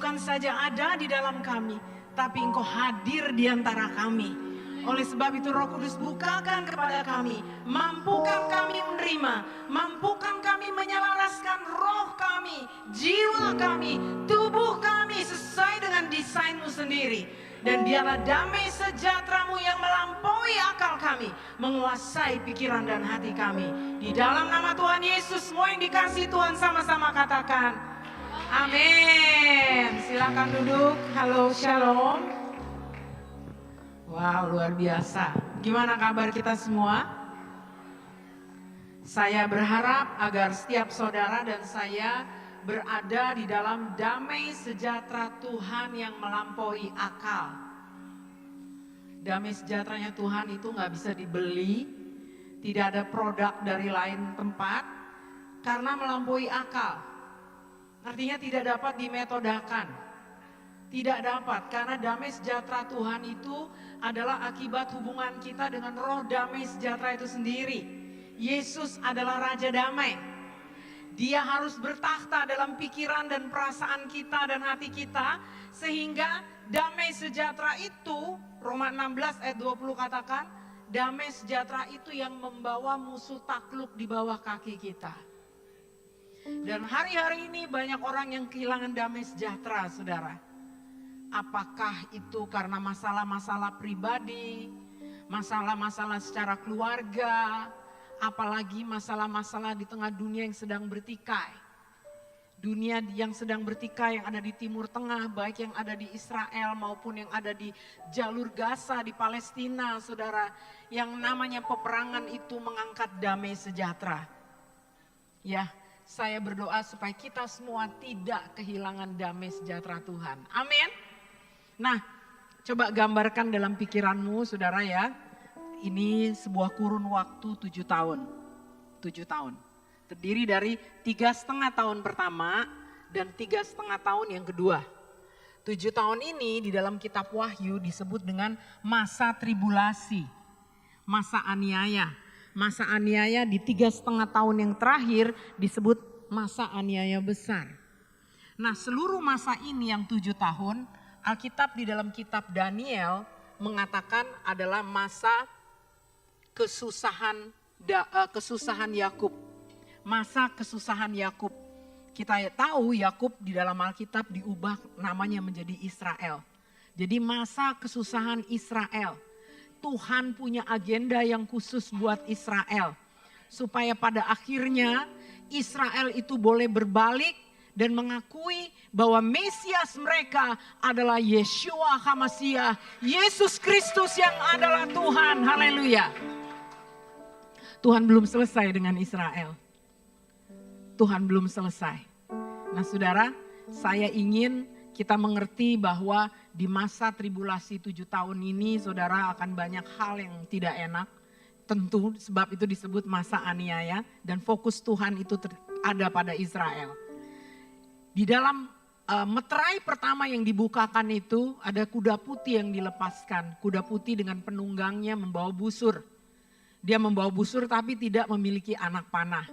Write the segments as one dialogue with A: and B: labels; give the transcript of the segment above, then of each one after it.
A: bukan saja ada di dalam kami, tapi Engkau hadir di antara kami. Oleh sebab itu Roh Kudus bukakan kepada kami, mampukan kami menerima, mampukan kami menyelaraskan roh kami, jiwa kami, tubuh kami sesuai dengan desain-Mu sendiri. Dan biarlah damai sejahtera-Mu yang melampaui akal kami, menguasai pikiran dan hati kami. Di dalam nama Tuhan Yesus, semua yang dikasihi Tuhan sama-sama katakan, amin. Silakan duduk. Halo, shalom. Wow, luar biasa. Gimana kabar kita semua? Saya berharap agar setiap saudara dan saya berada di dalam damai sejahtera Tuhan yang melampaui akal. Damai sejahteranya Tuhan itu nggak bisa dibeli, tidak ada produk dari lain tempat, karena melampaui akal. Artinya tidak dapat dimetodakan. Tidak dapat, karena damai sejahtera Tuhan itu adalah akibat hubungan kita dengan roh damai sejahtera itu sendiri. Yesus adalah Raja Damai. Dia harus bertakhta dalam pikiran dan perasaan kita dan hati kita, sehingga damai sejahtera itu, Roma 16 ayat 20 katakan, damai sejahtera itu yang membawa musuh takluk di bawah kaki kita. Dan hari-hari ini banyak orang yang kehilangan damai sejahtera, saudara. Apakah itu karena masalah-masalah pribadi, masalah-masalah secara keluarga, apalagi masalah-masalah di tengah dunia yang sedang bertikai. Dunia yang sedang bertikai yang ada di Timur Tengah, baik yang ada di Israel maupun yang ada di jalur Gaza di Palestina, saudara. Yang namanya peperangan itu mengangkat damai sejahtera. Ya, saya berdoa supaya kita semua tidak kehilangan damai sejahtera Tuhan. Amin. Nah, coba gambarkan dalam pikiranmu, saudara ya. Ini sebuah kurun waktu 7 tahun. 7 tahun. Terdiri dari 3,5 tahun pertama dan 3,5 tahun yang kedua. 7 tahun ini di dalam kitab Wahyu disebut dengan masa tribulasi. Masa aniaya. Masa aniaya di 3,5 tahun yang terakhir disebut masa aniaya besar. Nah, seluruh masa ini yang 7 tahun, Alkitab di dalam kitab Daniel mengatakan adalah masa kesusahan Yakub. Masa kesusahan Yakub. Kita tahu Yakub di dalam Alkitab diubah namanya menjadi Israel. Jadi masa kesusahan Israel. Tuhan punya agenda yang khusus buat Israel. Supaya pada akhirnya Israel itu boleh berbalik dan mengakui bahwa Mesias mereka adalah Yeshua HaMashiach, Yesus Kristus yang adalah Tuhan. Haleluya. Tuhan belum selesai dengan Israel. Tuhan belum selesai. Nah, saudara, saya ingin kita mengerti bahwa di masa tribulasi 7 tahun ini, saudara, akan banyak hal yang tidak enak. Tentu sebab itu disebut masa aniaya dan fokus Tuhan itu ada pada Israel. Di dalam meterai pertama yang dibukakan itu ada kuda putih yang dilepaskan. Kuda putih dengan penunggangnya membawa busur. Dia membawa busur tapi tidak memiliki anak panah.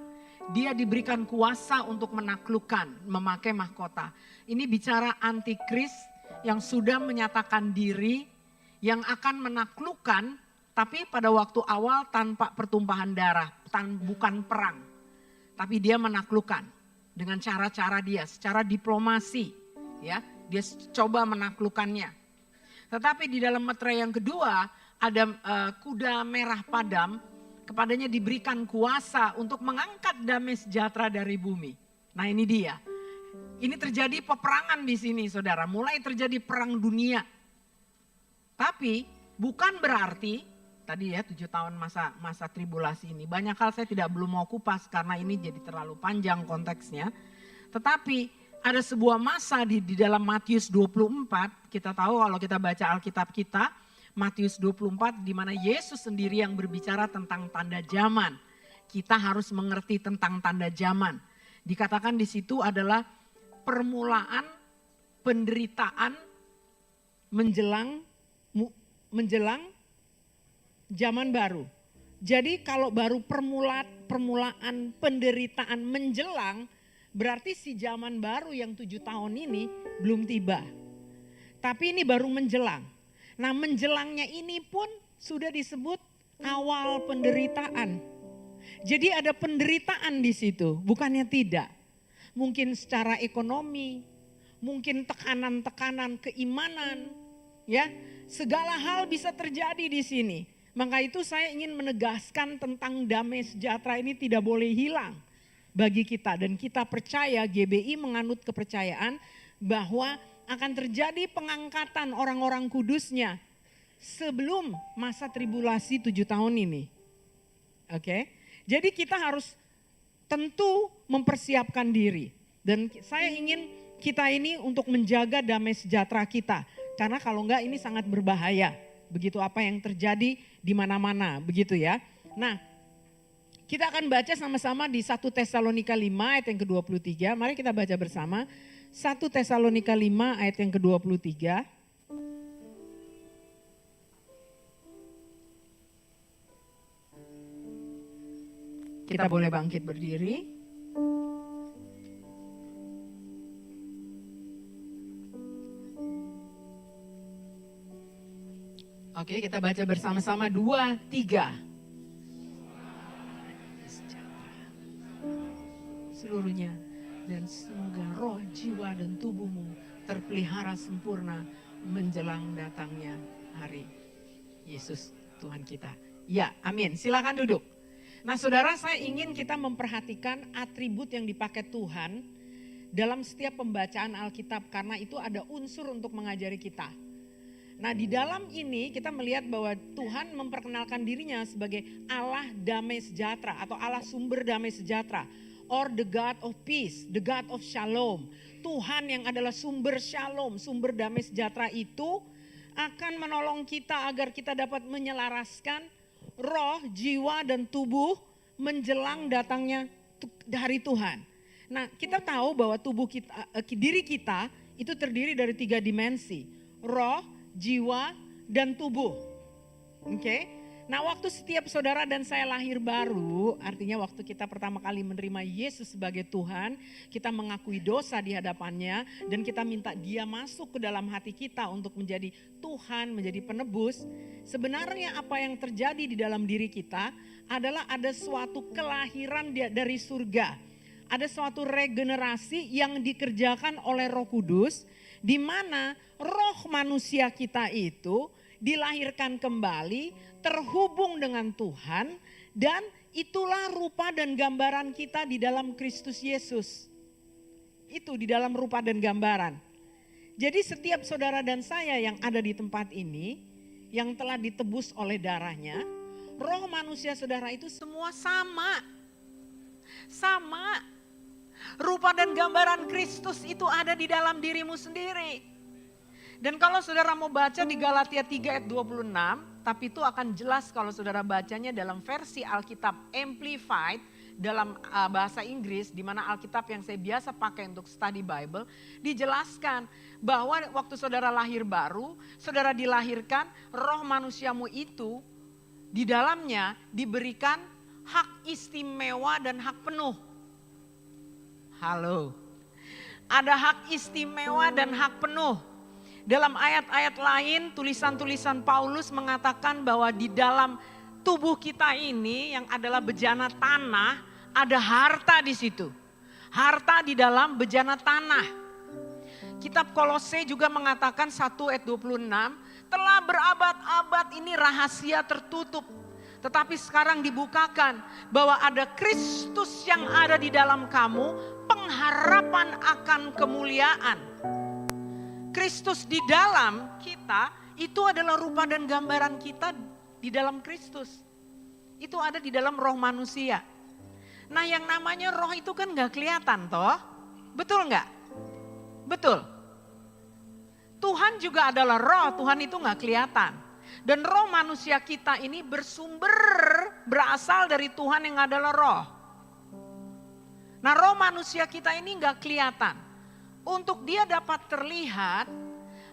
A: Dia diberikan kuasa untuk menaklukkan, memakai mahkota. Ini bicara antikris yang sudah menyatakan diri, yang akan menaklukkan tapi pada waktu awal tanpa pertumpahan darah, bukan perang. Tapi dia menaklukkan. Dengan cara-cara dia, secara diplomasi, ya, dia coba menaklukkannya. Tetapi di dalam meterai yang kedua ada kuda merah padam, kepadanya diberikan kuasa untuk mengangkat damai sejahtera dari bumi. Nah, ini dia. Ini terjadi peperangan di sini, saudara. Mulai terjadi perang dunia. Tapi bukan berarti tadi ya 7 tahun masa tribulasi ini. Banyak hal saya belum mau kupas karena ini jadi terlalu panjang konteksnya. Tetapi ada sebuah masa di dalam Matius 24, kita tahu kalau kita baca Alkitab kita, Matius 24 di mana Yesus sendiri yang berbicara tentang tanda zaman. Kita harus mengerti tentang tanda zaman. Dikatakan di situ adalah permulaan penderitaan menjelang zaman baru. Jadi kalau baru permulaan penderitaan menjelang, Berarti si zaman baru yang 7 tahun ini belum tiba. Tapi ini baru menjelang. Nah menjelangnya ini pun sudah disebut awal penderitaan. Jadi ada penderitaan di situ, bukannya tidak. Mungkin secara ekonomi, mungkin tekanan-tekanan keimanan, ya. Segala hal bisa terjadi di sini. Maka itu saya ingin menegaskan tentang damai sejahtera ini tidak boleh hilang bagi kita. Dan kita percaya, GBI menganut kepercayaan bahwa akan terjadi pengangkatan orang-orang kudusnya sebelum masa tribulasi 7 tahun ini. Oke, jadi kita harus tentu mempersiapkan diri. Dan saya ingin kita ini untuk menjaga damai sejahtera kita. Karena kalau enggak ini sangat berbahaya. Begitu apa yang terjadi di mana-mana, begitu ya. Nah, kita akan baca sama-sama di 1 Tesalonika 5 ayat yang ke-23. Mari kita baca bersama. 1 Tesalonika 5 ayat yang ke-23. Kita boleh bangkit berdiri. Oke, kita baca bersama-sama 2, 3. Seluruhnya. Dan semoga roh, jiwa dan tubuhmu terpelihara sempurna menjelang datangnya hari Yesus Tuhan kita. Ya, amin. Silakan duduk. Nah saudara, saya ingin kita memperhatikan atribut yang dipakai Tuhan dalam setiap pembacaan Alkitab karena itu ada unsur untuk mengajari kita. Nah di dalam ini kita melihat bahwa Tuhan memperkenalkan dirinya sebagai Allah damai sejahtera atau Allah sumber damai sejahtera. Or the God of peace, the God of shalom. Tuhan yang adalah sumber shalom, sumber damai sejahtera itu akan menolong kita agar kita dapat menyelaraskan roh, jiwa dan tubuh menjelang datangnya hari Tuhan. Nah kita tahu bahwa tubuh kita, diri kita itu terdiri dari 3 dimensi. Roh, jiwa dan tubuh. Oke. Nah waktu setiap saudara dan saya lahir baru, artinya waktu kita pertama kali menerima Yesus sebagai Tuhan, kita mengakui dosa di hadapannya dan kita minta Dia masuk ke dalam hati kita untuk menjadi Tuhan, menjadi penebus. Sebenarnya apa yang terjadi di dalam diri kita adalah ada suatu kelahiran dari surga. Ada suatu regenerasi yang dikerjakan oleh Roh Kudus, di mana roh manusia kita itu dilahirkan kembali, terhubung dengan Tuhan, dan itulah rupa dan gambaran kita di dalam Kristus Yesus. Itu di dalam rupa dan gambaran. Jadi setiap saudara dan saya yang ada di tempat ini, yang telah ditebus oleh darahnya, roh manusia saudara itu semua sama. Sama. Rupa dan gambaran Kristus itu ada di dalam dirimu sendiri. Dan kalau saudara mau baca di Galatia 3 ayat 26, tapi itu akan jelas kalau saudara bacanya dalam versi Alkitab Amplified dalam bahasa Inggris, di mana Alkitab yang saya biasa pakai untuk study Bible, dijelaskan bahwa waktu saudara lahir baru, saudara dilahirkan, roh manusiamu itu di dalamnya diberikan hak istimewa dan hak penuh. Halo. Ada hak istimewa dan hak penuh. Dalam ayat-ayat lain tulisan-tulisan Paulus mengatakan bahwa di dalam tubuh kita ini yang adalah bejana tanah ada harta di situ. Harta di dalam bejana tanah. Kitab Kolose juga mengatakan 1 ayat 26, telah berabad-abad ini rahasia tertutup. Tetapi sekarang dibukakan bahwa ada Kristus yang ada di dalam kamu, pengharapan akan kemuliaan. Kristus di dalam kita itu adalah rupa dan gambaran kita di dalam Kristus. Itu ada di dalam roh manusia. Nah yang namanya roh itu kan gak kelihatan toh. Betul gak? Betul. Tuhan juga adalah roh, Tuhan itu gak kelihatan. Dan roh manusia kita ini berasal dari Tuhan yang adalah roh. Nah roh manusia kita ini gak kelihatan. Untuk dia dapat terlihat,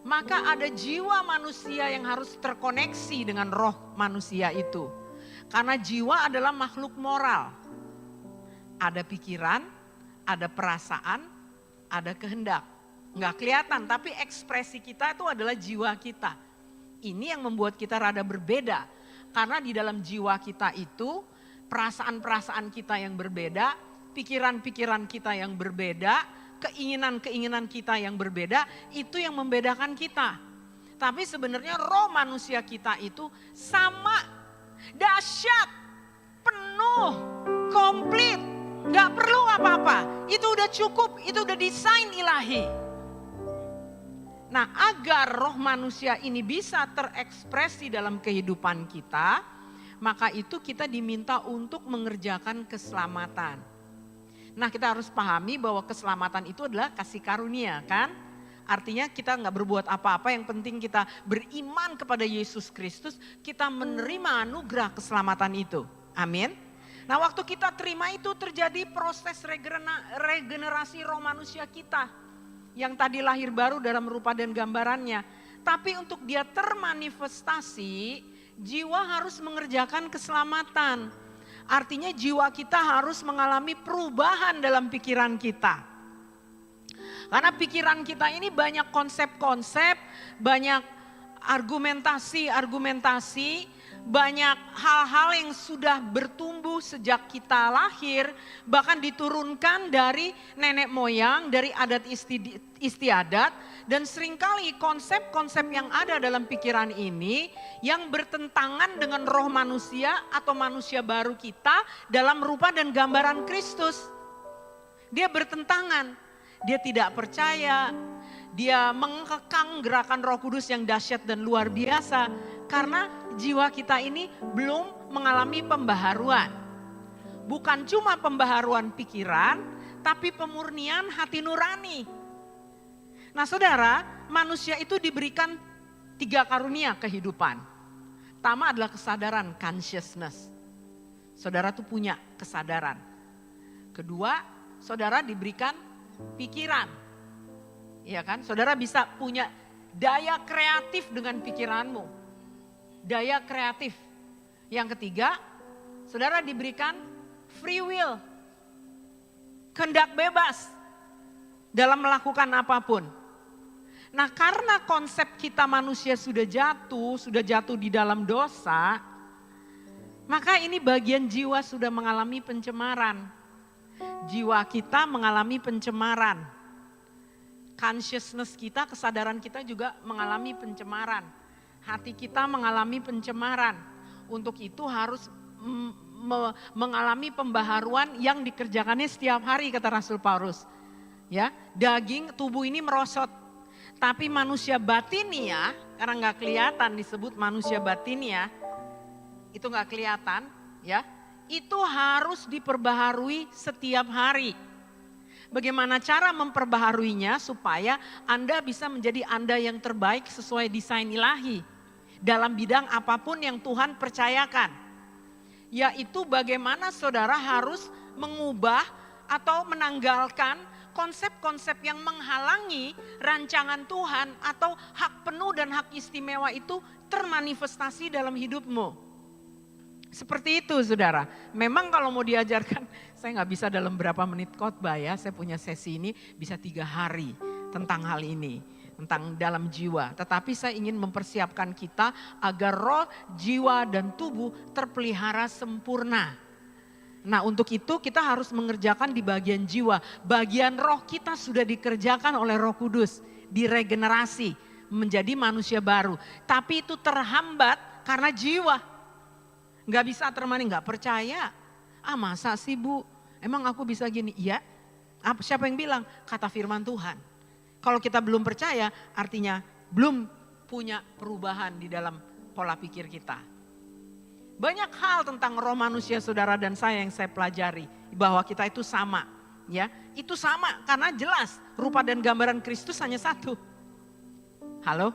A: maka ada jiwa manusia yang harus terkoneksi dengan roh manusia itu. Karena jiwa adalah makhluk moral. Ada pikiran, ada perasaan, ada kehendak. Nggak kelihatan, tapi ekspresi kita itu adalah jiwa kita. Ini yang membuat kita rada berbeda. Karena di dalam jiwa kita itu, perasaan-perasaan kita yang berbeda, pikiran-pikiran kita yang berbeda, keinginan-keinginan kita yang berbeda, itu yang membedakan kita. Tapi sebenarnya roh manusia kita itu sama, dahsyat, penuh, komplit, gak perlu apa-apa. Itu udah cukup, itu udah desain ilahi. Nah, agar roh manusia ini bisa terekspresi dalam kehidupan kita, maka itu kita diminta untuk mengerjakan keselamatan. Nah, kita harus pahami bahwa keselamatan itu adalah kasih karunia, kan? Artinya kita nggak berbuat apa-apa, yang penting kita beriman kepada Yesus Kristus, kita menerima anugerah keselamatan itu. Amin. Nah, waktu kita terima itu terjadi proses regenerasi roh manusia kita. Yang tadi lahir baru dalam rupa dan gambarannya. Tapi untuk dia termanifestasi, jiwa harus mengerjakan keselamatan. Artinya jiwa kita harus mengalami perubahan dalam pikiran kita. Karena pikiran kita ini banyak konsep-konsep, banyak argumentasi-argumentasi, banyak hal-hal yang sudah bertumbuh sejak kita lahir, bahkan diturunkan dari nenek moyang, dari adat istiadat, dan seringkali konsep-konsep yang ada dalam pikiran ini yang bertentangan dengan roh manusia atau manusia baru kita dalam rupa dan gambaran Kristus. Dia bertentangan, dia tidak percaya, dia mengekang gerakan Roh Kudus yang dahsyat dan luar biasa. Karena jiwa kita ini belum mengalami pembaharuan. Bukan cuma pembaharuan pikiran, tapi pemurnian hati nurani. Nah saudara, manusia itu diberikan 3 karunia kehidupan. Pertama adalah kesadaran, consciousness. Saudara tuh punya kesadaran. Kedua, saudara diberikan pikiran. Iya kan? Saudara bisa punya daya kreatif dengan pikiranmu. Daya kreatif. Yang ketiga, saudara diberikan free will. Kehendak bebas dalam melakukan apapun. Nah, karena konsep kita manusia sudah jatuh di dalam dosa, maka ini bagian jiwa sudah mengalami pencemaran. Jiwa kita mengalami pencemaran. Consciousness kita, kesadaran kita juga mengalami pencemaran. Hati kita mengalami pencemaran. Untuk itu harus mengalami pembaharuan yang dikerjakannya setiap hari, kata Rasul Paulus. Ya, daging tubuh ini merosot. Tapi manusia batinia, karena nggak kelihatan disebut manusia batinia, itu nggak kelihatan, ya, itu harus diperbaharui setiap hari. Bagaimana cara memperbaharuinya supaya Anda bisa menjadi Anda yang terbaik sesuai desain ilahi dalam bidang apapun yang Tuhan percayakan. Yaitu bagaimana saudara harus mengubah atau menanggalkan konsep-konsep yang menghalangi rancangan Tuhan atau hak penuh dan hak istimewa itu termanifestasi dalam hidupmu. Seperti itu saudara. Memang kalau mau diajarkan, saya nggak bisa dalam berapa menit khotbah ya. Saya punya sesi ini bisa 3 hari tentang hal ini. Tentang dalam jiwa. Tetapi saya ingin mempersiapkan kita agar roh, jiwa dan tubuh terpelihara sempurna. Nah untuk itu kita harus mengerjakan di bagian jiwa. Bagian roh kita sudah dikerjakan oleh Roh Kudus. Diregenerasi menjadi manusia baru. Tapi itu terhambat karena jiwa. Gak bisa termani, gak percaya. Ah masa sih Bu, emang aku bisa gini? Iya, siapa yang bilang? Kata firman Tuhan. Kalau kita belum percaya artinya belum punya perubahan di dalam pola pikir kita. Banyak hal tentang roh manusia saudara dan saya yang saya pelajari. Bahwa kita itu sama. Ya, itu sama karena jelas rupa dan gambaran Kristus hanya satu. Halo?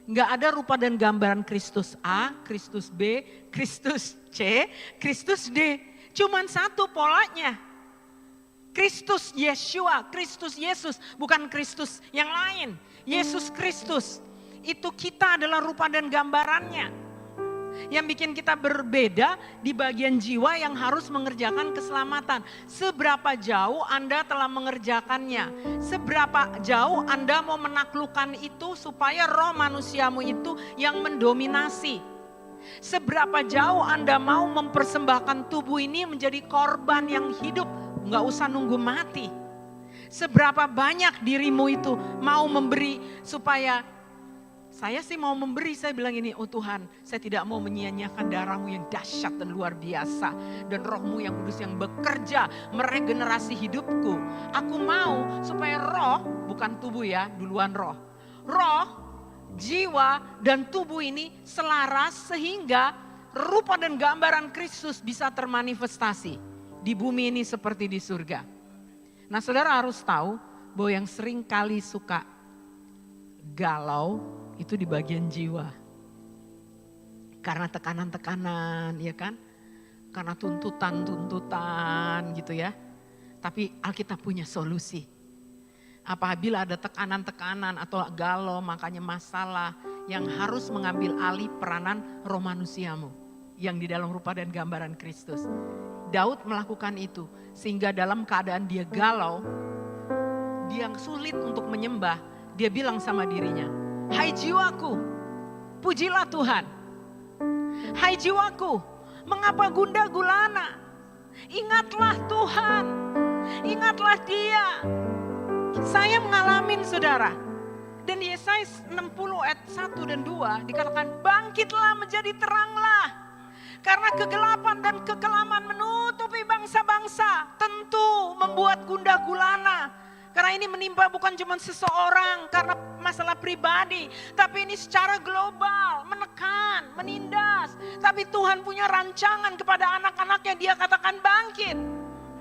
A: Enggak ada rupa dan gambaran Kristus A, Kristus B, Kristus C, Kristus D. Cuman satu polanya. Kristus Yeshua, Kristus Yesus, bukan Kristus yang lain. Yesus Kristus, itu kita adalah rupa dan gambarannya. Yang bikin kita berbeda di bagian jiwa yang harus mengerjakan keselamatan. Seberapa jauh Anda telah mengerjakannya? Seberapa jauh Anda mau menaklukkan itu supaya roh manusiamu itu yang mendominasi? Seberapa jauh Anda mau mempersembahkan tubuh ini menjadi korban yang hidup, nggak usah nunggu mati. Seberapa banyak dirimu itu mau memberi supaya saya sih mau memberi, saya bilang ini, oh Tuhan, saya tidak mau menyia-nyiakan darahmu yang dahsyat dan luar biasa. Dan rohmu yang kudus yang bekerja, meregenerasi hidupku. Aku mau supaya roh, bukan tubuh ya, duluan roh. Roh, jiwa, dan tubuh ini selaras sehingga rupa dan gambaran Kristus bisa termanifestasi. Di bumi ini seperti di surga. Nah saudara harus tahu bahwa yang sering kali suka galau, itu di bagian jiwa. Karena tekanan-tekanan, ya kan? Karena tuntutan-tuntutan gitu ya. Tapi Alkitab punya solusi. Apabila ada tekanan-tekanan atau galau, makanya masalah yang harus mengambil alih peranan roh manusiamu. Yang di dalam rupa dan gambaran Kristus. Daud melakukan itu. Sehingga dalam keadaan dia galau, dia sulit untuk menyembah. Dia bilang sama dirinya, hai jiwaku, pujilah Tuhan. Hai jiwaku, mengapa gundah gulana? Ingatlah Tuhan, ingatlah Dia. Saya mengalami saudara. Dan Yesaya 60 ayat 1 dan 2 dikatakan bangkitlah menjadi teranglah. Karena kegelapan dan kekelaman menutupi bangsa-bangsa, tentu membuat gundah gulana. Karena ini menimpa bukan cuma seseorang karena masalah pribadi. Tapi ini secara global, menekan, menindas. Tapi Tuhan punya rancangan kepada anak-anaknya, Dia katakan bangkit.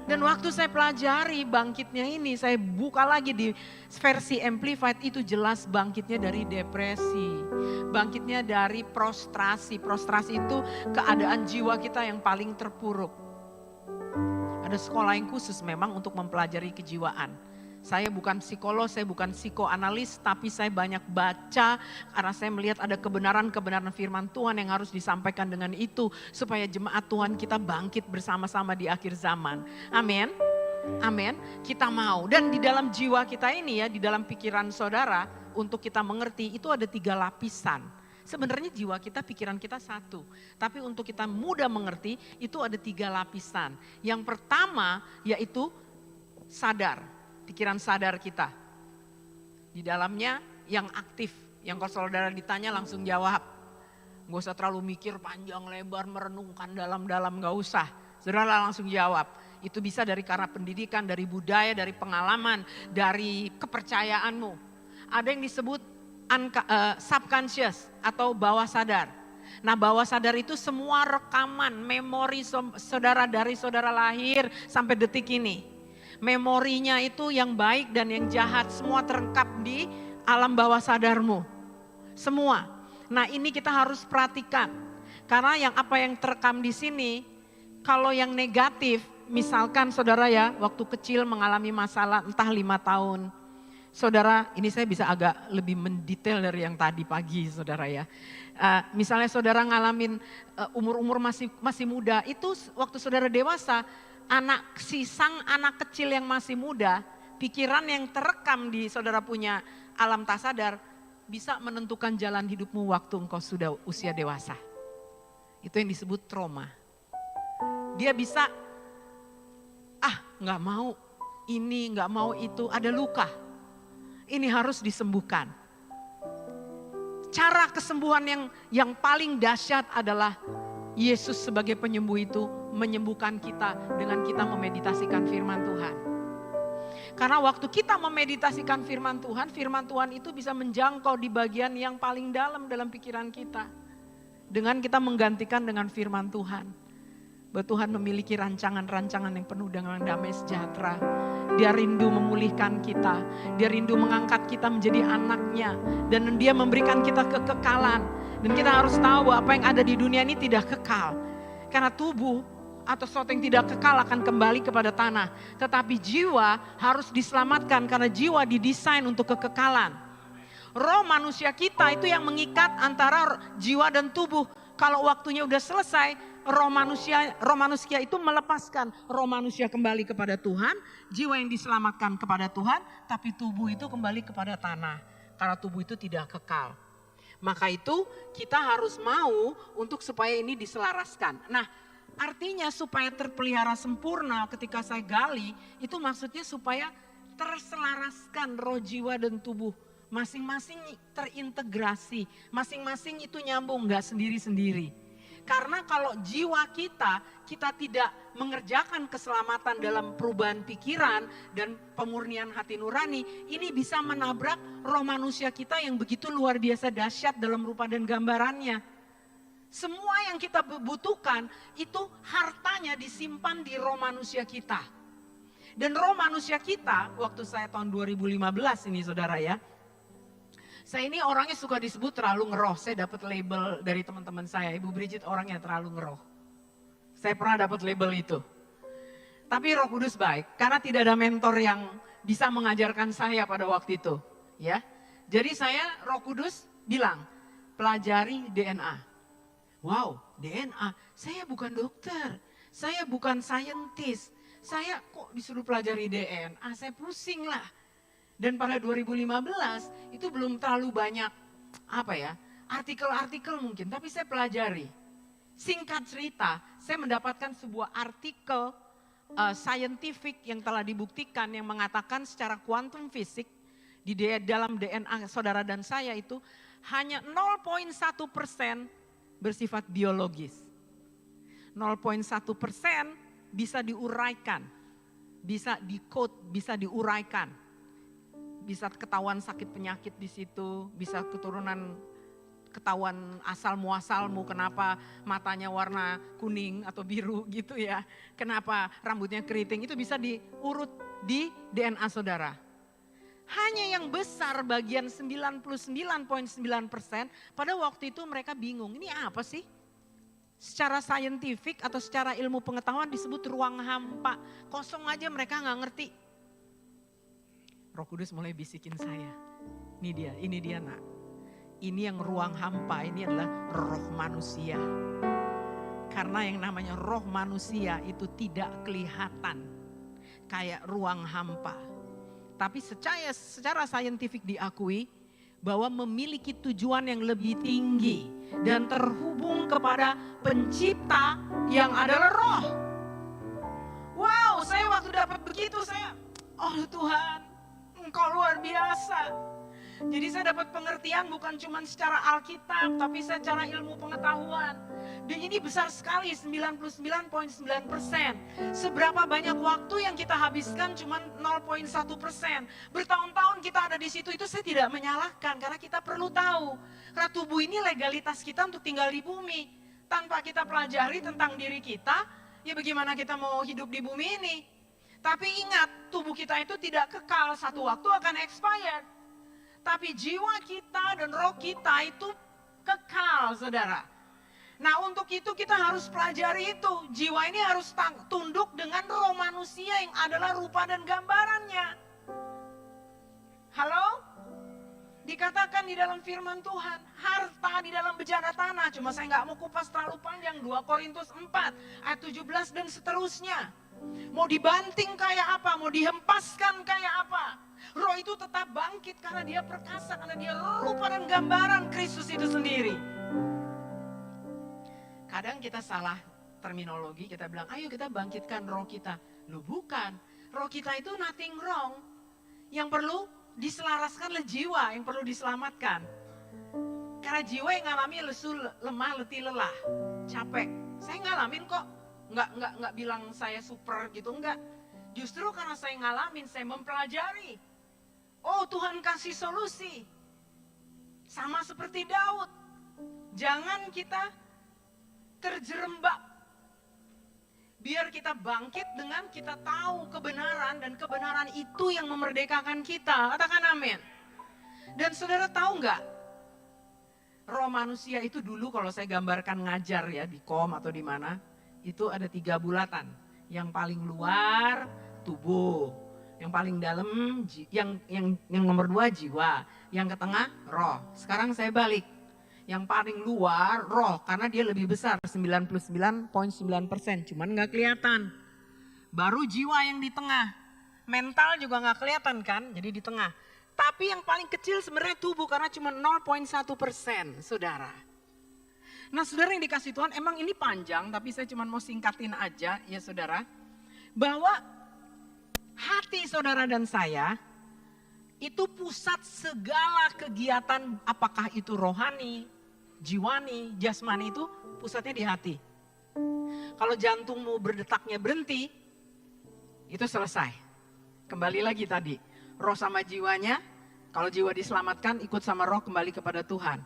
A: Dan waktu saya pelajari bangkitnya ini, saya buka lagi di versi Amplified, itu jelas bangkitnya dari depresi. Bangkitnya dari prostrasi. Prostrasi itu keadaan jiwa kita yang paling terpuruk. Ada sekolah yang khusus memang untuk mempelajari kejiwaan. Saya bukan psikolog, saya bukan psikoanalis, tapi saya banyak baca karena saya melihat ada kebenaran-kebenaran firman Tuhan yang harus disampaikan dengan itu. Supaya jemaat Tuhan kita bangkit bersama-sama di akhir zaman. Amin. Amin. Kita mau. Dan di dalam jiwa kita ini ya, di dalam pikiran saudara, untuk kita mengerti itu ada 3 lapisan. Sebenarnya jiwa kita, pikiran kita satu. Tapi untuk kita mudah mengerti itu ada 3 lapisan. Yang pertama yaitu sadar. Pikiran sadar kita. Di dalamnya yang aktif. Yang kalau saudara ditanya langsung jawab. Gak usah terlalu mikir panjang lebar, merenungkan dalam-dalam, gak usah. Saudara langsung jawab. Itu bisa dari karena pendidikan, dari budaya, dari pengalaman, dari kepercayaanmu. Ada yang disebut subconscious atau bawah sadar. Nah bawah sadar itu semua rekaman, memori saudara dari saudara lahir sampai detik ini. Memorinya itu yang baik dan yang jahat semua terengkap di alam bawah sadarmu. Semua. Nah ini kita harus perhatikan. Karena apa yang terekam di sini, kalau yang negatif, misalkan saudara ya waktu kecil mengalami masalah entah 5 tahun. Saudara, ini saya bisa agak lebih mendetail dari yang tadi pagi saudara ya. Misalnya saudara ngalamin umur-umur masih muda, itu waktu saudara dewasa, sang anak kecil yang masih muda, pikiran yang terekam di saudara punya alam tak sadar, bisa menentukan jalan hidupmu waktu engkau sudah usia dewasa. Itu yang disebut trauma. Dia bisa, gak mau ini, gak mau itu, ada luka. Ini harus disembuhkan. Cara kesembuhan yang paling dahsyat adalah Yesus sebagai penyembuh itu menyembuhkan kita dengan kita memeditasikan firman Tuhan. Karena waktu kita memeditasikan firman Tuhan itu bisa menjangkau di bagian yang paling dalam pikiran kita. Dengan kita menggantikan dengan firman Tuhan. Bahwa Tuhan memiliki rancangan-rancangan yang penuh dengan damai sejahtera. Dia rindu memulihkan kita. Dia rindu mengangkat kita menjadi anaknya. Dan dia memberikan kita kekekalan. Dan kita harus tahu apa yang ada di dunia ini tidak kekal. Karena tubuh atau sesuatu yang tidak kekal akan kembali kepada tanah. Tetapi jiwa harus diselamatkan karena jiwa didesain untuk kekekalan. Roh manusia kita itu yang mengikat antara jiwa dan tubuh. Kalau waktunya udah selesai, roh manusia itu melepaskan. Roh manusia kembali kepada Tuhan, jiwa yang diselamatkan kepada Tuhan, tapi tubuh itu kembali kepada tanah. Karena tubuh itu tidak kekal. Maka itu kita harus mau untuk supaya ini diselaraskan. Nah, artinya supaya terpelihara sempurna ketika saya gali, itu maksudnya supaya terselaraskan roh, jiwa, dan tubuh. Masing-masing terintegrasi, masing-masing itu nyambung, gak sendiri-sendiri. Karena kalau jiwa kita tidak mengerjakan keselamatan dalam perubahan pikiran dan pemurnian hati nurani, ini bisa menabrak roh manusia kita yang begitu luar biasa dahsyat dalam rupa dan gambarannya. Semua yang kita butuhkan itu hartanya disimpan di roh manusia kita. Dan roh manusia kita, waktu saya tahun 2015 ini saudara ya, saya ini orangnya suka disebut terlalu ngeroh. Saya dapat label dari teman-teman saya, Ibu Bridget orangnya terlalu ngeroh. Saya pernah dapat label itu. Tapi Roh Kudus baik, karena tidak ada mentor yang bisa mengajarkan saya pada waktu itu. Ya, jadi saya Roh Kudus bilang, pelajari DNA. Wow, DNA, saya bukan dokter, saya bukan saintis. Saya kok disuruh pelajari DNA, saya pusing lah. Dan pada 2015 itu belum terlalu banyak artikel-artikel mungkin, tapi saya pelajari. Singkat cerita, saya mendapatkan sebuah artikel scientific yang telah dibuktikan yang mengatakan secara kuantum fisik di dalam DNA saudara dan saya itu hanya 0,1% bersifat biologis. 0,1% bisa diuraikan, bisa di-code, bisa diuraikan. Bisa ketahuan sakit penyakit di situ, bisa ketahuan asal muasalmu, kenapa matanya warna kuning atau biru gitu ya. Kenapa rambutnya keriting, itu bisa diurut di DNA saudara. Hanya yang besar bagian 99,9% pada waktu itu mereka bingung, ini apa sih? Secara saintifik atau secara ilmu pengetahuan disebut ruang hampa. Kosong aja mereka gak ngerti. Roh Kudus mulai bisikin saya, ini dia nak. Ini yang ruang hampa, ini adalah roh manusia. Karena yang namanya roh manusia itu tidak kelihatan kayak ruang hampa. Tapi secara saintifik diakui bahwa memiliki tujuan yang lebih tinggi dan terhubung kepada pencipta yang adalah roh. Wow, saya waktu dapat begitu oh Tuhan, Engkau luar biasa. Jadi saya dapat pengertian bukan cuma secara Alkitab, tapi secara ilmu pengetahuan. Dan ini besar sekali, 99,9%. Seberapa banyak waktu yang kita habiskan cuma 0,1%. Bertahun-tahun kita ada di situ, itu saya tidak menyalahkan. Karena kita perlu tahu, karena tubuh ini legalitas kita untuk tinggal di bumi. Tanpa kita pelajari tentang diri kita, ya bagaimana kita mau hidup di bumi ini. Tapi ingat, tubuh kita itu tidak kekal, satu waktu akan expired. Tapi jiwa kita dan roh kita itu kekal, saudara. Nah, untuk itu kita harus pelajari itu. Jiwa ini harus tunduk dengan roh manusia yang adalah rupa dan gambarannya. Halo? Dikatakan di dalam firman Tuhan, harta di dalam bejana tanah. Cuma saya nggak mau kupas terlalu panjang, 2 Korintus 4 ayat 17 dan seterusnya. Mau dibanting kayak apa, mau dihempaskan kayak apa. Roh itu tetap bangkit karena dia perkasa, karena dia rupa dan gambaran Kristus itu sendiri. Kadang kita salah terminologi, kita bilang ayo kita bangkitkan roh kita. Loh bukan, roh kita itu nothing wrong. Yang perlu diselaraskan oleh jiwa, yang perlu diselamatkan. Karena jiwa yang ngalami lesu, lemah, letih, lelah, capek. Saya ngalamin kok. Enggak bilang saya super gitu, enggak. Justru karena saya ngalamin, saya mempelajari. Oh, Tuhan kasih solusi. Sama seperti Daud. Jangan kita terjerembab. Biar kita bangkit dengan kita tahu kebenaran, dan kebenaran itu yang memerdekakan kita. Katakan amin. Dan saudara tahu enggak? Roh manusia itu dulu kalau saya gambarkan ngajar ya di kom atau di mana, itu ada 3 bulatan. Yang paling luar tubuh, yang paling dalam yang nomor 2 jiwa, yang ke tengah roh. Sekarang saya balik. Yang paling luar roh, karena dia lebih besar 99,9%, cuman nggak kelihatan. Baru jiwa yang di tengah, mental juga nggak kelihatan kan, jadi di tengah. Tapi yang paling kecil sebenarnya tubuh karena cuma 0,1%, saudara. Nah saudara yang dikasih Tuhan, emang ini panjang tapi saya cuma mau singkatin aja ya saudara. Bahwa hati saudara dan saya itu pusat segala kegiatan, apakah itu rohani, jiwani, jasmani, itu pusatnya di hati. Kalau jantungmu berdetaknya berhenti, itu selesai. Kembali lagi tadi, roh sama jiwanya, kalau jiwa diselamatkan ikut sama roh kembali kepada Tuhan.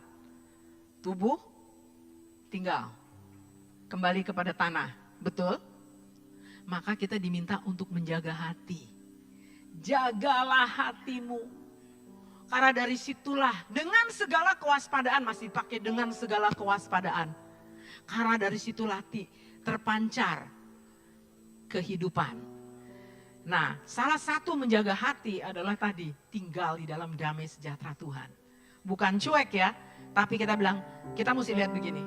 A: Tubuh tinggal, kembali kepada tanah, betul? Maka kita diminta untuk menjaga hati. Jagalah hatimu. Karena dari situlah dengan segala kewaspadaan, masih pakai dengan segala kewaspadaan. Karena dari situlah terpancar kehidupan. Nah, salah satu menjaga hati adalah tadi tinggal di dalam damai sejahtera Tuhan. Bukan cuek ya, tapi kita bilang kita mesti lihat begini.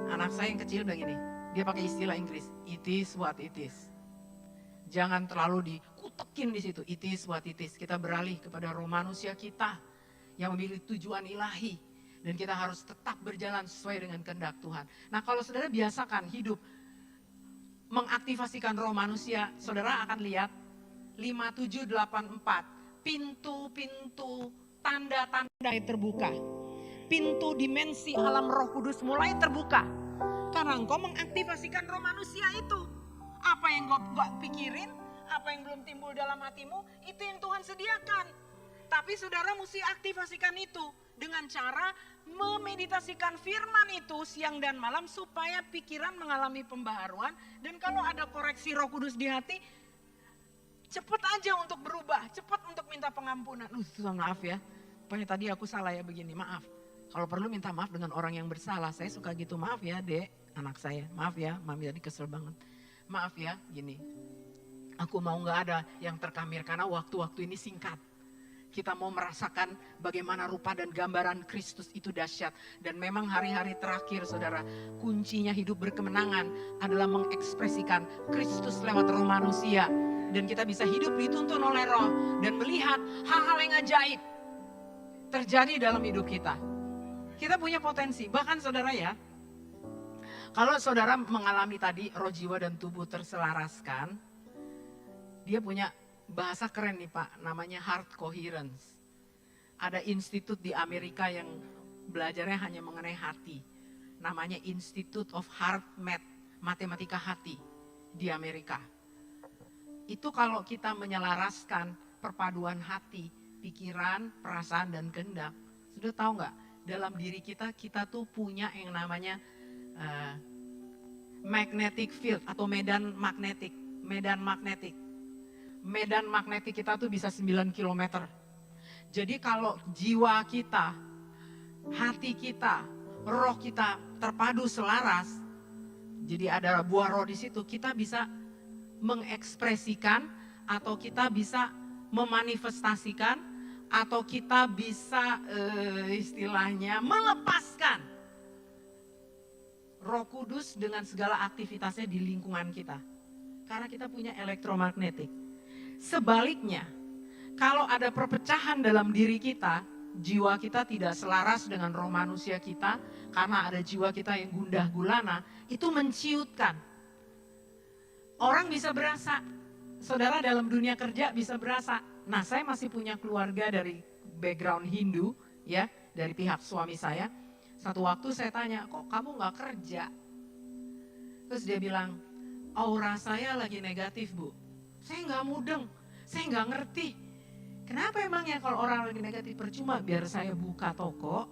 A: Anak saya yang kecil bilang gini, dia pakai istilah Inggris, it is what it is. Jangan terlalu dikutekin di situ, it is what it is. Kita beralih kepada roh manusia kita yang memiliki tujuan ilahi. Dan kita harus tetap berjalan sesuai dengan kehendak Tuhan. Nah kalau saudara biasakan hidup mengaktifasikan roh manusia, saudara akan lihat 5784, pintu-pintu tanda-tanda terbuka. Pintu dimensi alam Roh Kudus mulai terbuka. Karena engkau mengaktifasikan roh manusia itu. Apa yang gak pikirin, apa yang belum timbul dalam hatimu, itu yang Tuhan sediakan. Tapi saudara mesti aktifasikan itu dengan cara memeditasikan firman itu siang dan malam supaya pikiran mengalami pembaharuan. Dan kalau ada koreksi Roh Kudus di hati, cepat aja untuk berubah, cepat untuk minta pengampunan. Tuhan maaf ya, pokoknya tadi aku salah ya begini, maaf. Kalau perlu minta maaf dengan orang yang bersalah, saya suka gitu, maaf ya dek, anak saya, maaf ya, mami tadi kesel banget. Maaf ya, gini, aku mau gak ada yang terkamir karena waktu-waktu ini singkat. Kita mau merasakan bagaimana rupa dan gambaran Kristus itu dahsyat. Dan memang hari-hari terakhir saudara, kuncinya hidup berkemenangan adalah mengekspresikan Kristus lewat roh manusia. Dan kita bisa hidup dituntun oleh roh dan melihat hal-hal yang ajaib terjadi dalam hidup kita. Kita punya potensi, bahkan saudara ya, kalau saudara mengalami tadi roh, jiwa dan tubuh terselaraskan, dia punya bahasa keren nih Pak, namanya heart coherence. Ada institut di Amerika yang belajarnya hanya mengenai hati, namanya Institute of Heart Math, matematika hati di Amerika. Itu kalau kita menyelaraskan perpaduan hati, pikiran, perasaan dan kehendak, sudah tahu nggak? Dalam diri kita tuh punya yang namanya magnetic field atau medan magnetik. Medan magnetik kita tuh bisa 9 km. Jadi kalau jiwa kita, hati kita, roh kita terpadu selaras, jadi ada buah roh di situ, kita bisa mengekspresikan atau kita bisa memanifestasikan atau kita bisa istilahnya melepaskan Roh Kudus dengan segala aktivitasnya di lingkungan kita. Karena kita punya elektromagnetik. Sebaliknya, kalau ada perpecahan dalam diri kita, jiwa kita tidak selaras dengan roh manusia kita, karena ada jiwa kita yang gundah gulana, itu menciutkan. Orang bisa berasa, saudara dalam dunia kerja bisa berasa. Nah saya masih punya keluarga dari background Hindu, ya, dari pihak suami saya. Satu waktu saya tanya, kok kamu gak kerja? Terus dia bilang, aura saya lagi negatif bu. Saya gak mudeng, saya gak ngerti. Kenapa emangnya kalau orang lagi negatif? Percuma, biar saya buka toko,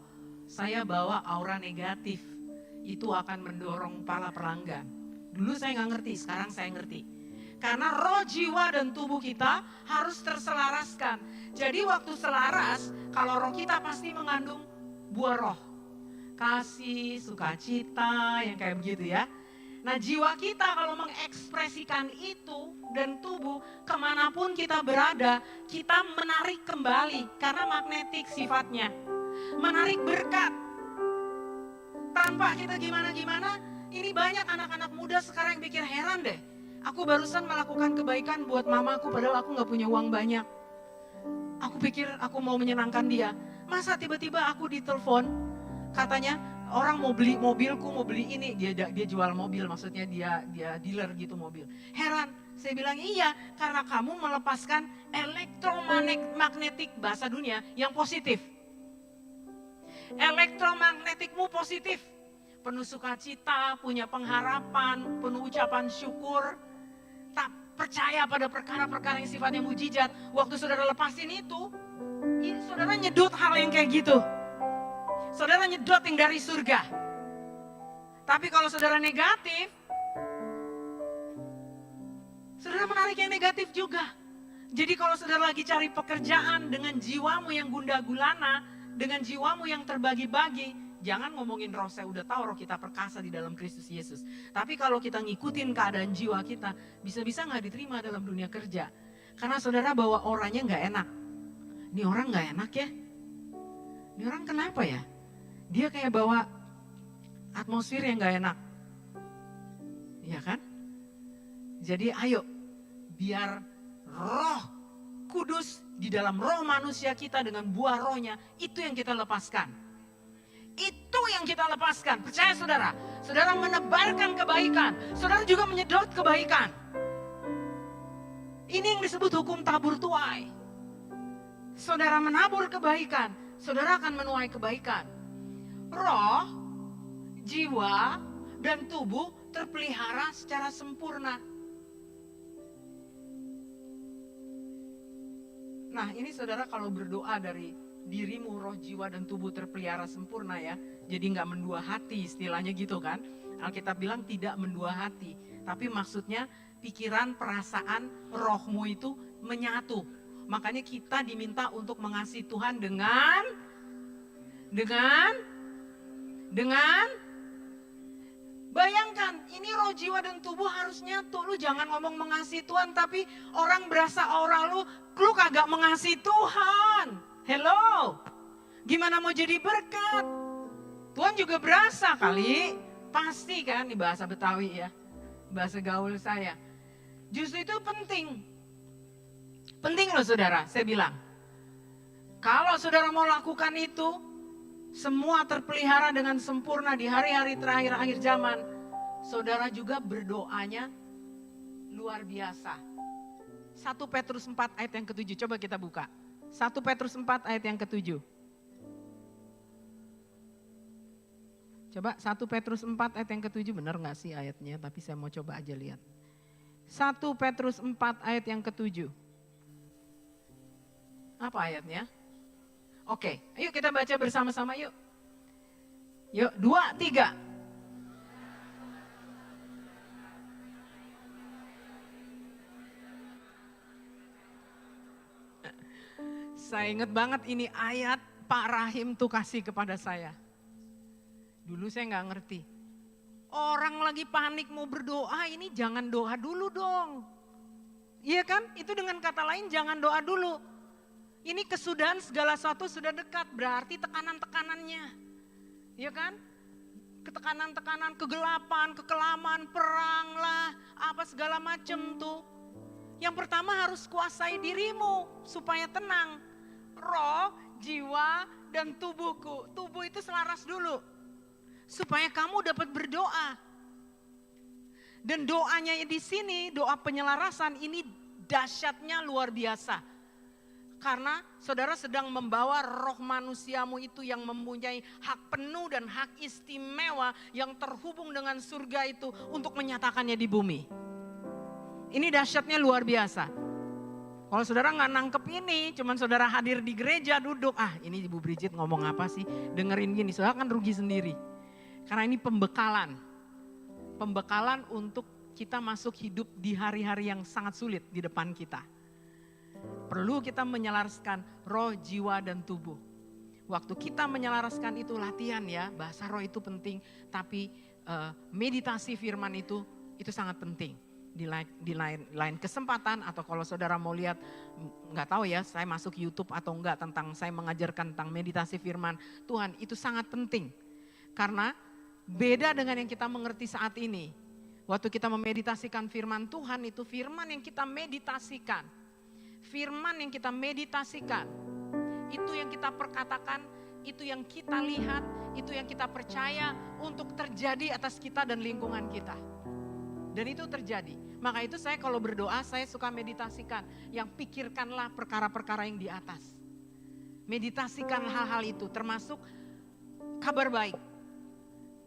A: saya bawa aura negatif. Itu akan mendorong para pelanggan. Dulu saya gak ngerti, sekarang saya ngerti. Karena roh, jiwa, dan tubuh kita harus terselaraskan. Jadi waktu selaras, kalau roh kita pasti mengandung buah roh. Kasih, sukacita, yang kayak begitu ya. Nah jiwa kita kalau mengekspresikan itu dan tubuh, kemanapun kita berada, kita menarik kembali. Karena magnetik sifatnya. Menarik berkat. Tanpa kita gimana-gimana, ini banyak anak-anak muda sekarang yang pikir heran deh. Aku barusan melakukan kebaikan buat mamaku padahal aku gak punya uang banyak. Aku pikir aku mau menyenangkan dia. Masa tiba-tiba aku ditelepon, katanya orang mau beli mobilku, mau beli ini. Dia jual mobil, maksudnya dia dealer gitu mobil. Heran, saya bilang iya karena kamu melepaskan elektromagnetik bahasa dunia yang positif. Elektromagnetikmu positif. Penuh sukacita, punya pengharapan, penuh ucapan syukur. Tak percaya pada perkara-perkara yang sifatnya mujizat. Waktu saudara lepasin itu, saudara nyedot hal yang kayak gitu. Saudara nyedot yang dari surga. Tapi kalau saudara negatif, saudara menarik yang negatif juga. Jadi kalau saudara lagi cari pekerjaan dengan jiwamu yang gundah gulana, dengan jiwamu yang terbagi-bagi, jangan ngomongin roh, saya udah tahu roh kita perkasa di dalam Kristus Yesus. Tapi kalau kita ngikutin keadaan jiwa kita, bisa-bisa gak diterima dalam dunia kerja. Karena saudara bawa orangnya gak enak. Ini orang gak enak ya? Ini orang kenapa ya? Dia kayak bawa atmosfer yang gak enak. Iya kan? Jadi ayo, biar roh kudus di dalam roh manusia kita dengan buah rohnya, itu yang kita lepaskan. Itu yang kita lepaskan. Percaya saudara, saudara menebarkan kebaikan, saudara juga menyedot kebaikan. Ini yang disebut hukum tabur tuai. Saudara menabur kebaikan, saudara akan menuai kebaikan. Roh, jiwa, dan tubuh terpelihara secara sempurna. Nah ini saudara kalau berdoa dari dirimu, roh, jiwa, dan tubuh terpelihara sempurna ya. Jadi gak mendua hati istilahnya gitu kan. Alkitab bilang tidak mendua hati. Tapi maksudnya pikiran, perasaan, rohmu itu menyatu. Makanya kita diminta untuk mengasihi Tuhan dengan bayangkan, ini roh, jiwa, dan tubuh harus nyatu. Lu jangan ngomong mengasihi Tuhan, tapi orang berasa aura lu kagak mengasihi Tuhan. Hello, gimana mau jadi berkat? Tuhan juga berasa kali, pasti kan, di bahasa Betawi ya, bahasa gaul saya. Justru itu penting. Penting loh saudara, saya bilang. Kalau saudara mau lakukan itu, semua terpelihara dengan sempurna di hari-hari terakhir akhir zaman. Saudara juga berdoanya luar biasa. 1 Petrus 4 ayat yang ke-7, coba kita buka. 1 Petrus 4 ayat yang ke-7. Coba 1 Petrus 4 ayat yang ke-7, benar gak sih ayatnya? Tapi saya mau coba aja lihat. 1 Petrus 4 ayat yang ke-7. Apa ayatnya? Oke, ayo kita baca bersama-sama yuk. Yuk, 2, 3. Saya ingat banget ini ayat Pak Rahim tuh kasih kepada saya. Dulu saya gak ngerti. Orang lagi panik mau berdoa, ini jangan doa dulu dong. Iya kan? Itu dengan kata lain jangan doa dulu. Ini kesudahan segala sesuatu sudah dekat, berarti tekanan-tekanannya. Iya kan? Ketekanan-tekanan, kegelapan, kekelaman, perang lah, apa segala macam tuh. Yang pertama harus kuasai dirimu supaya tenang. Roh, jiwa, dan tubuhku. Tubuh itu selaras dulu. Supaya kamu dapat berdoa. Dan doanya di sini, doa penyelarasan ini dahsyatnya luar biasa. Karena saudara sedang membawa roh manusiamu itu yang mempunyai hak penuh dan hak istimewa yang terhubung dengan surga itu untuk menyatakannya di bumi. Ini dahsyatnya luar biasa. Kalau saudara nggak nangkep ini, cuman saudara hadir di gereja duduk, ini Ibu Bridget ngomong apa sih, dengerin gini, saudara kan rugi sendiri. Karena ini pembekalan. Pembekalan untuk kita masuk hidup di hari-hari yang sangat sulit di depan kita. Perlu kita menyelaraskan roh, jiwa, dan tubuh. Waktu kita menyelaraskan itu latihan ya, bahasa roh itu penting. Tapi meditasi firman itu sangat penting. Di lain kesempatan atau kalau saudara mau lihat, nggak tahu ya saya masuk YouTube atau enggak tentang saya mengajarkan tentang meditasi firman Tuhan, itu sangat penting. Karena Beda dengan yang kita mengerti saat ini. Waktu kita memeditasikan firman Tuhan, itu firman yang kita meditasikan. Firman yang kita meditasikan. Itu yang kita perkatakan, itu yang kita lihat, itu yang kita percaya untuk terjadi atas kita dan lingkungan kita. Dan itu terjadi. Maka itu saya kalau berdoa, saya suka meditasikan. Yang pikirkanlah perkara-perkara yang di atas. Meditasikan hal-hal itu, termasuk kabar baik.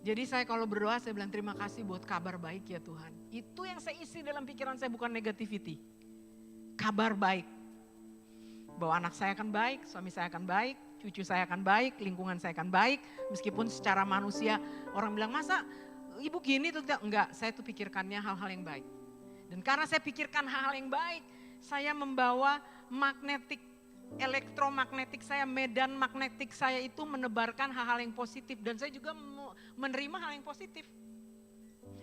A: Jadi saya kalau berdoa, saya bilang terima kasih buat kabar baik ya Tuhan. Itu yang saya isi dalam pikiran saya, bukan negativity. Kabar baik. Bahwa anak saya akan baik, suami saya akan baik, cucu saya akan baik, lingkungan saya akan baik. Meskipun secara manusia orang bilang, masa ibu gini tuh tidak? Enggak, saya tuh pikirkannya hal-hal yang baik. Dan karena saya pikirkan hal-hal yang baik, saya membawa elektromagnetik saya, medan magnetik saya itu menebarkan hal-hal yang positif. Dan saya juga menerima hal yang positif.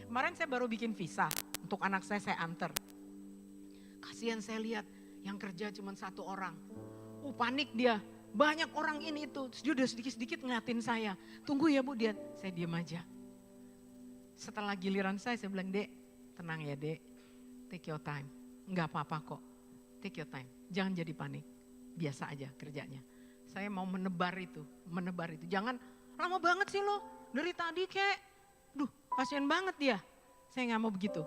A: Kemarin saya baru bikin visa untuk anak saya antar. Kasihan saya lihat yang kerja cuma satu orang. Panik dia. Banyak orang ini itu. Dia udah sedikit-sedikit ngeliatin saya. Tunggu ya Bu Dian. Saya diam aja. Setelah giliran saya bilang, Dek, tenang ya Dek. Take your time. Enggak apa-apa kok. Take your time. Jangan jadi panik. Biasa aja kerjanya. Saya mau menebar itu. Jangan lama banget sih lo. Dari tadi kek, kasihan banget dia. Saya gak mau begitu.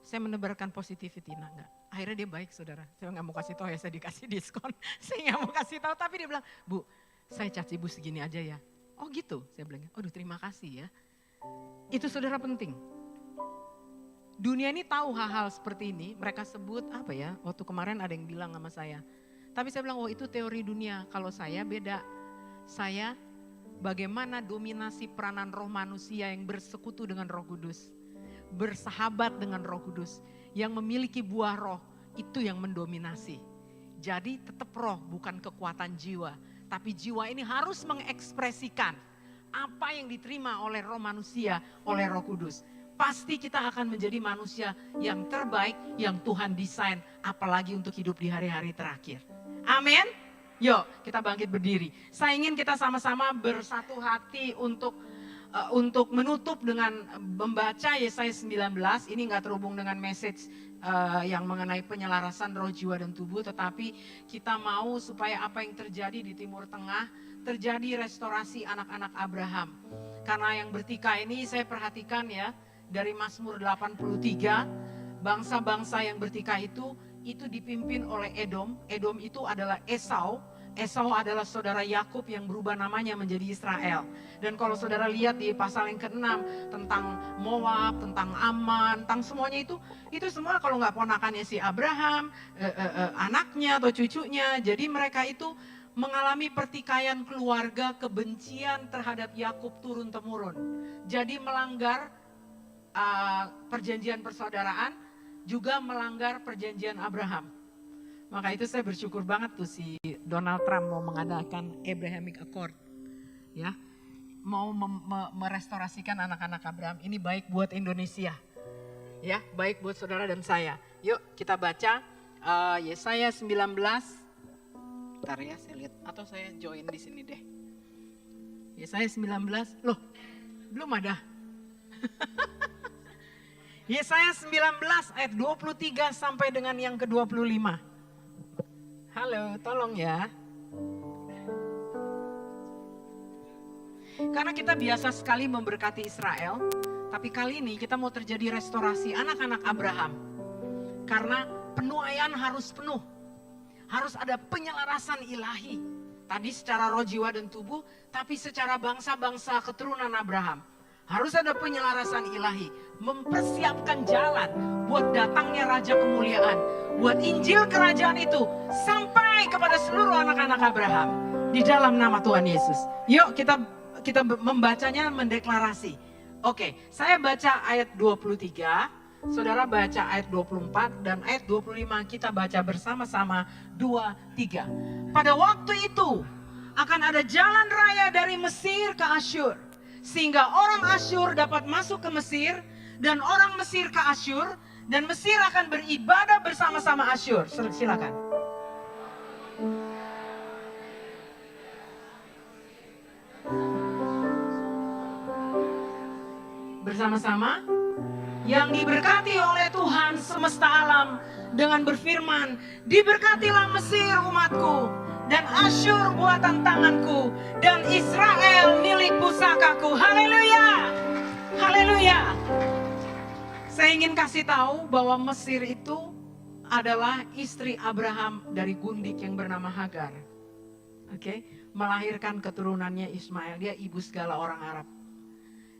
A: Saya menebarkan positivity. Nah enggak. Akhirnya dia baik saudara. Saya gak mau kasih tahu ya, saya dikasih diskon. Saya gak mau kasih tahu, tapi dia bilang, Bu, saya caci ibu segini aja ya. Oh gitu, saya bilang, aduh terima kasih ya. Itu saudara penting. Dunia ini tahu hal-hal seperti ini, mereka sebut apa ya, waktu kemarin ada yang bilang sama saya. Tapi saya bilang, oh itu teori dunia, kalau saya beda. Saya bagaimana dominasi peranan roh manusia yang bersekutu dengan Roh Kudus. Bersahabat dengan Roh Kudus. Yang memiliki buah roh, itu yang mendominasi. Jadi tetap roh, bukan kekuatan jiwa. Tapi jiwa ini harus mengekspresikan apa yang diterima oleh roh manusia, oleh Roh Kudus. Pasti kita akan menjadi manusia yang terbaik, yang Tuhan desain, apalagi untuk hidup di hari-hari terakhir. Amin. Yuk kita bangkit berdiri. Saya ingin kita sama-sama bersatu hati untuk menutup dengan membaca Yesaya 19. Ini gak terhubung dengan message yang mengenai penyelarasan roh, jiwa, dan tubuh. Tetapi kita mau supaya apa yang terjadi di Timur Tengah, terjadi restorasi anak-anak Abraham. Karena yang bertikai ini saya perhatikan ya, dari Mazmur 83, bangsa-bangsa yang bertikai itu dipimpin oleh Edom. Edom itu adalah Esau. Esau adalah saudara Yakub yang berubah namanya menjadi Israel. Dan kalau saudara lihat di pasal yang ke-6 tentang Moab, tentang Aman, tentang semuanya itu semua kalau nggak ponakannya si Abraham, anaknya atau cucunya. Jadi mereka itu mengalami pertikaian keluarga, kebencian terhadap Yakub turun-temurun. Jadi melanggar perjanjian persaudaraan, juga melanggar perjanjian Abraham. Maka itu saya bersyukur banget tuh si Donald Trump mau mengadakan Abrahamic Accord. Ya, mau merestorasikan anak-anak Abraham. Ini baik buat Indonesia. Ya, baik buat saudara dan saya. Yuk kita baca Yesaya 19. Bentar ya, saya lihat atau saya join di sini deh. Yesaya 19. Loh, belum ada. Yesaya 19 ayat 23 sampai dengan yang ke-25. Halo, tolong ya. Karena kita biasa sekali memberkati Israel, tapi kali ini kita mau terjadi restorasi anak-anak Abraham. Karena penuaian harus penuh. Harus ada penyelarasan ilahi. Tadi secara roh, jiwa, dan tubuh, tapi secara bangsa-bangsa keturunan Abraham. Harus ada penyelarasan ilahi. Mempersiapkan jalan buat datangnya Raja Kemuliaan. Buat Injil kerajaan itu sampai kepada seluruh anak-anak Abraham. Di dalam nama Tuhan Yesus. Yuk kita membacanya mendeklarasi. Oke, saya baca ayat 23. Saudara baca ayat 24 dan ayat 25. Kita baca bersama-sama 2, 3. Pada waktu itu akan ada jalan raya dari Mesir ke Asyur. Sehingga orang Asyur dapat masuk ke Mesir dan orang Mesir ke Asyur. Dan Mesir akan beribadah bersama-sama Asyur. Silakan. bersama-sama. Yang diberkati oleh Tuhan semesta alam dengan berfirman, diberkatilah Mesir umatku, dan Asyur buatan tanganku, dan Israel milik pusakaku. Haleluya, haleluya. Saya ingin kasih tahu bahwa Mesir itu adalah istri Abraham dari gundik yang bernama Hagar. Oke, melahirkan keturunannya Ismail, dia ibu segala orang Arab.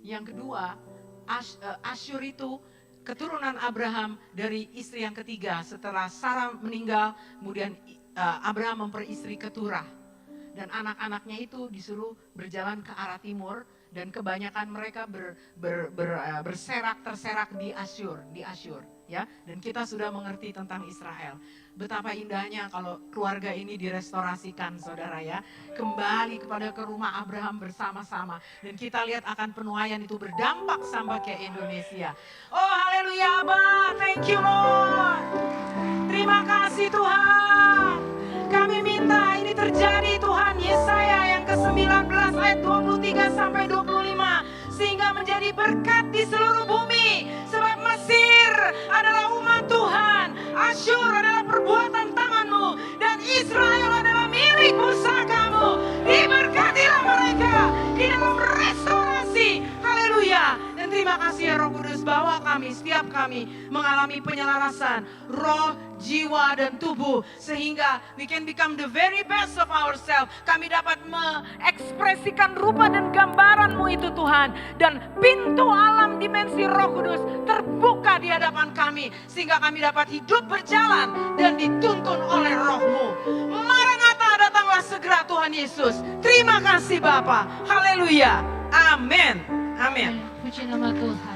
A: Yang kedua, Asyur itu keturunan Abraham dari istri yang ketiga. Setelah Sarah meninggal, kemudian Abraham memperistri Keturah. Dan anak-anaknya itu disuruh berjalan ke arah timur. Dan kebanyakan mereka terserak di Asyur. Ya, dan kita sudah mengerti tentang Israel. Betapa indahnya kalau keluarga ini direstorasikan, saudara ya. Kembali ke rumah Abraham bersama-sama. Dan kita lihat akan penuaian itu berdampak sampai ke Indonesia. Oh haleluya Abah, thank you Lord. Terima kasih Tuhan. Kami minta ini terjadi Tuhan. Yesaya yang ke-19 ayat 23 sampai 25. Sehingga menjadi berkat di seluruh bumi. Sebab Mesir adalah umat Tuhan. Asyur adalah perbuatan tanganmu. Dan Israel adalah milik pusakamu. Diberkatilah mereka di dalam restorasi. Haleluya. Dan terima kasih ya Roh Kudus, bahwa setiap kami mengalami penyelarasan roh, jiwa, dan tubuh. Sehingga we can become the very best of ourselves. Kami dapat mengekspresikan rupa dan gambaranmu itu Tuhan. Dan pintu alam dimensi Roh Kudus terbuka di hadapan kami. Sehingga kami dapat hidup berjalan dan dituntun oleh Roh-Mu. Maranatha, datanglah segera Tuhan Yesus. Terima kasih Bapa. Haleluya. Amin. Amin.
B: Puji nama Tuhan.